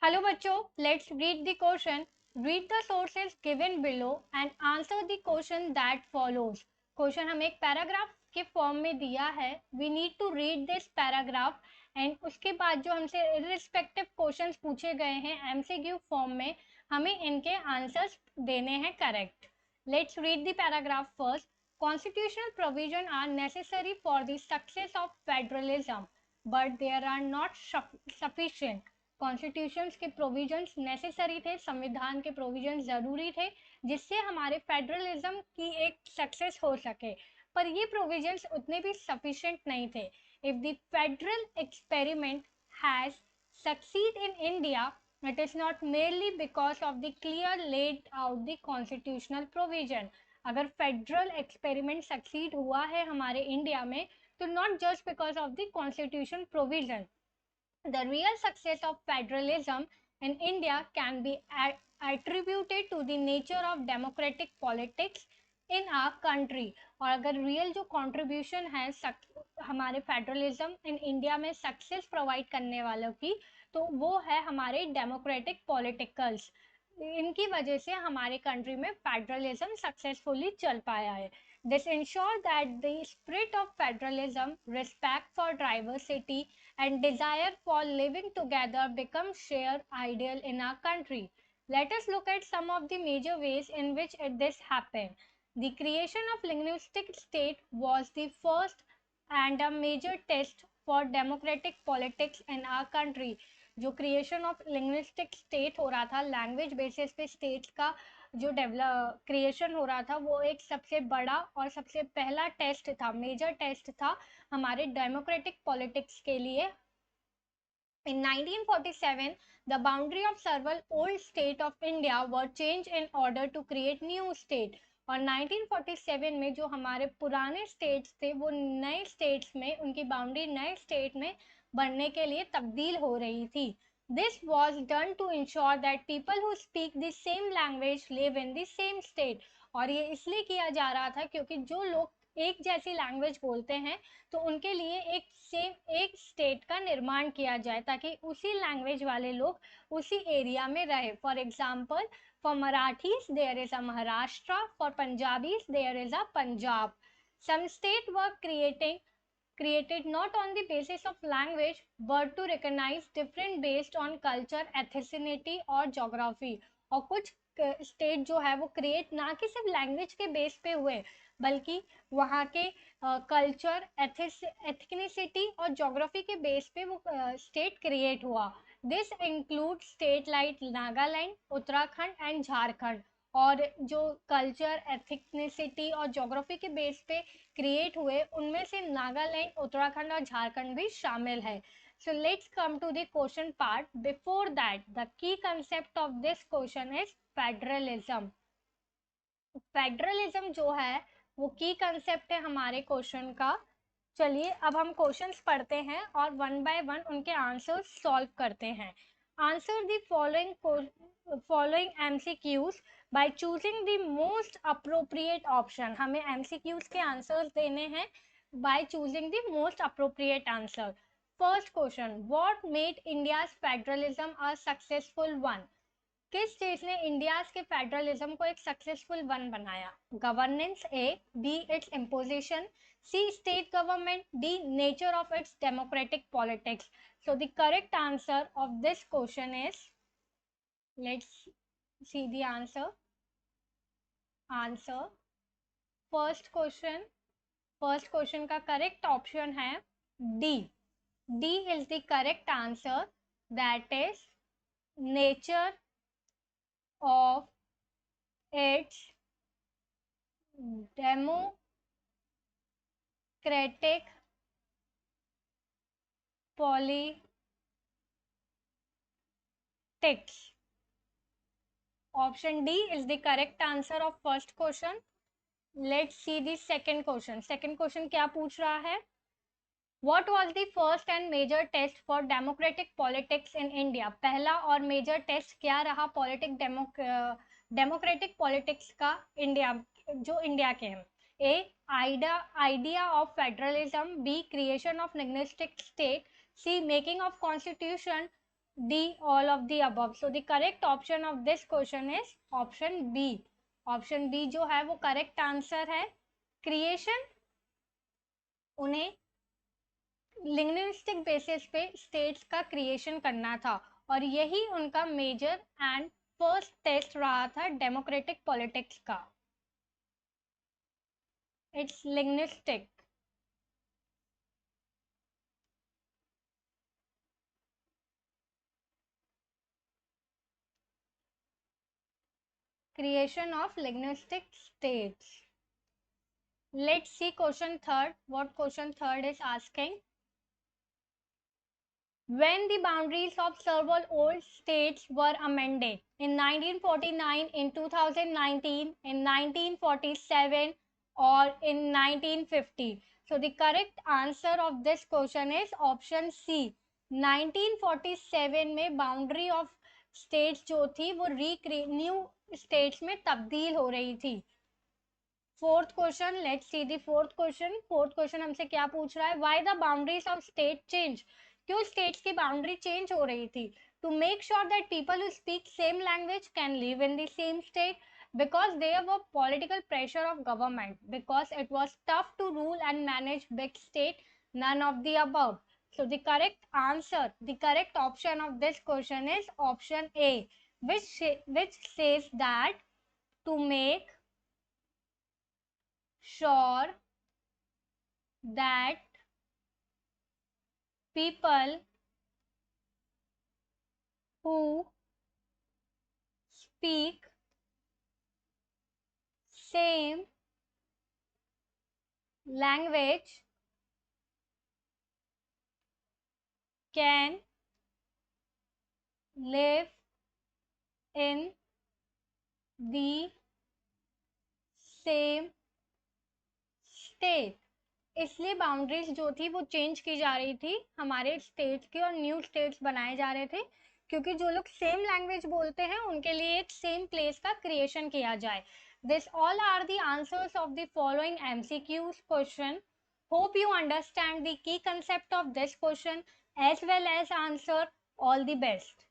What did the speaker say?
Hello बच्चों, let's read the question. Read the sources given below and answer the question that follows. Question हमें एक paragraph के form में दिया है. We need to read this paragraph and उसके बाद जो हमसे इररिस्पेक्टिव क्वेश्चंस पूछे गए हैं एमसीक्यू फॉर्म में, हमें इनके आंसर्स देने हैं correct. Let's read the paragraph first. Constitutional provisions are necessary for the success of federalism, but they are not sufficient. Constitutions के प्रोविजंस नेसेसरी थे, संविधान के प्रोविजंस ज़रूरी थे जिससे हमारे फेडरलिज्म की एक सक्सेस हो सके, पर ये प्रोविजंस उतने भी सफिशिएंट नहीं थे. If the federal experiment has succeed in India, it is not merely because of the clear laid out the constitutional provision. अगर फेडरल एक्सपेरिमेंट सक्सीड हुआ है हमारे इंडिया में, तो not just because of the constitution provision. The real success of federalism in India can be attributed to the nature of democratic politics in our country. और अगर real जो contribution है हमारे फेडरलिज्म इन इंडिया में success provide करने वालों की, तो वो है हमारे डेमोक्रेटिक पॉलिटिकल्स. इनकी वजह से हमारे कंट्री में फेडरलिज्म सक्सेसफुली चल पाया है. This ensures that the spirit of federalism, respect for diversity, and desire for living together become shared ideal in our country. Let us look at some of the major ways in which this happened. The creation of linguistic state was the first and a major test for democratic politics in our country. जो creation of linguistic state हो रहा था, language basis पे state का जो creation हो रहा था, वो एक सबसे बड़ा और सबसे पहला टेस्ट था, मेजर टेस्ट था हमारे डेमोक्रेटिक पॉलिटिक्स के लिए. In 1947, the boundary of several old states of India were changed in order to create new state. और 1947 में जो हमारे पुराने स्टेट्स थे, वो नए स्टेट्स में उनकी बाउंड्री नए स्टेट में बनने के लिए तब्दील हो रही थी. This was done to ensure that people who speak the same language live in the same state. और ये इसलिए किया जा रहा था क्योंकि जो लोग एक जैसी लैंग्वेज बोलते हैं, तो उनके लिए एक स्टेट का निर्माण किया जाए ताकि उसी लैंग्वेज वाले लोग उसी एरिया में रहे. For example, for Marathis there is a Maharashtra, for Punjabis there is a Punjab. Some state were created not on the basis of language but to recognize different based on culture, ethnicity और geography. और कुछ state जो है वो create ना कि सिर्फ language के बेस पे हुए, बल्कि वहाँ के कल्चर, एथनिसिटी और जोग्राफी के बेस पे वो स्टेट क्रिएट हुआ. This include state like Nagaland, Uttarakhand and Jharkhand. और जो कल्चर, एथनिसिटी और जोग्राफी के बेस पे क्रिएट हुए, उनमें से नागालैंड, उत्तराखंड और झारखंड भी शामिल है. So let's come to the question part. Before that, the key concept of this question is federalism. Federalism जो है वो की कंसेप्ट है हमारे क्वेश्चन का. चलिए अब हम क्वेश्चंस पढ़ते हैं और वन बाय वन उनके आंसर्स सॉल्व करते हैं. Answer the following MCQs by choosing the most appropriate option. हमें एमसीक्यूज के आंसर्स देने हैं by choosing the most appropriate answer. First question, what made India's federalism a successful one. किस चीज ने इंडिया के फेडरलिज्म को एक सक्सेसफुल वन बनाया. Governance A, B its imposition, C state government, D nature of its democratic politics. So the correct answer of this question is, let's see the answer. First question का correct option है D. D is the correct answer, that is nature of its democratic politics. Option D is the correct answer of first question. Let's see the second question. Second question क्या पूछ रहा है. What was the first and major test for democratic politics in India? पहला और major test क्या रहा democratic politics का India के हैं. A, idea of federalism, B creation of linguistic state, C making of constitution, D, all of the above. So the correct option of this question is option B. Option B जो है वो correct answer है. Creation, उन्हें linguistic basis पे states का creation करना था और यही उनका मेजर एंड फर्स्ट टेस्ट रहा था डेमोक्रेटिक पॉलिटिक्स का. It's linguistic. Creation of linguistic states. Let's see question third. What question third is asking? When the boundaries of several old states were amended in 1949, in 2019, in 1947, or in 1950. So the correct answer of this question is option C. 1947 में boundary of states जो थी वो new states में तब्दील हो रही थी. Fourth question, let's see the fourth question. Fourth question हमसे क्या पूछ रहा है? Why the boundaries of state change? क्यों स्टेट्स की बाउंड्री चेंज हो रही थी? To make sure that people who speak same language can live in the same state, because there were political pressure of government, because it was tough to rule and manage big state, none of the above. So the correct answer, the correct option of this question is option A, which says that to make sure that people who speak same language can live in the same state. इसलिए boundaries जो थी वो change की जा रही थी, हमारे states की, और न्यू स्टेट्स बनाए जा रहे थे क्योंकि जो लोग सेम लैंग्वेज बोलते हैं उनके लिए एक सेम प्लेस का क्रिएशन किया जाए. This all are the answers of the following MCQs question. Hope you understand the key concept of this question as well as answer. All the best.